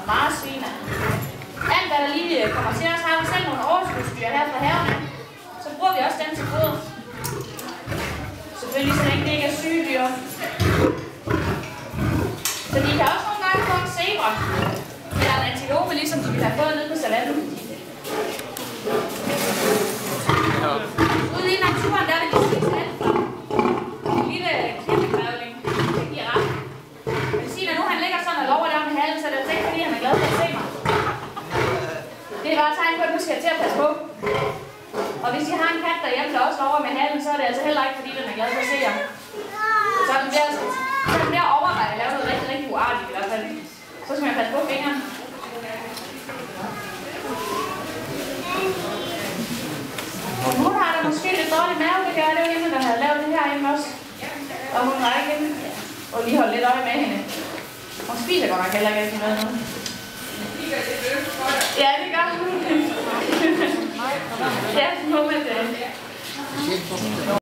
Marsvin. Alt hvad der lige kommer til os, har vi selv nogle overskudsdyr her fra havene. Så bruger vi også dem til foder. Selvfølgelig så længe det ikke er syge dyr. Så de kan også nogle gange få en zebra eller en antilope, ligesom de ville have fået nede på savannen. Ude i naturen, der er det lige set alt fra en lille kæmpekrævling. Det giver ret. Men sig, når nu han ligger sådan og lover der med halen, så er det ikke fordi, han er glad for at se mig. Det er bare et tegn på, at nu skal jeg til at passe på. Og hvis I har en kat derhjemme, der også lover med halen, så er det altså heller ikke fordi, den er glad for at se jer. Så den bliver overvejet at lave noget rigtig, rigtig uartigt i hvert fald. Så skal man passe på fingeren. Og hun har da måske lidt dårlig mave, det gør det jo hende, der havde lavet det her hjemme også. Og hun har ikke og lige holde lidt øje med hende. Hun spiser godt nok heller ikke rigtig noget nu. Ja, det gør hun. Ja, det må man det.